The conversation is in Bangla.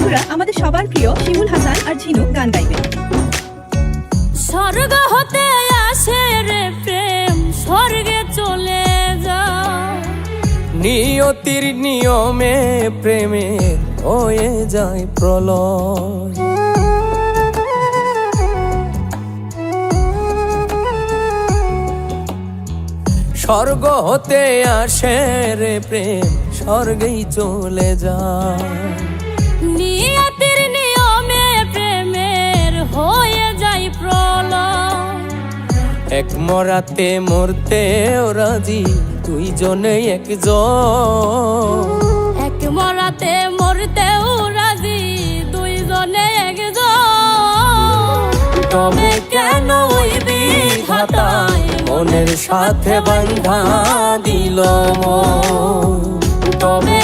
বন্ধুরা আমাদের সবার প্রিয় শিমুল হাসান আর ঝিনু গান গাইবেন। স্বর্গ হতে আসে রে প্রেম, স্বর্গে চলে যায়। নিয়তির নিয়মে প্রেমে হয়ে যায় প্রলয়। স্বর্গ হতে আসে রে প্রেম, স্বর্গেই চলে যায়। নিয়তির নিয়মে প্রেমের হয়ে যায় প্রলয়। এক মরাতে মরতেও রাজি, দুইজনে একজন। এক মরাতে মরতেও রাজি, দুইজনে একজন। তবে কেন ওই বিধাতায় মনের সাথে বান্ধা দিল মন? তবে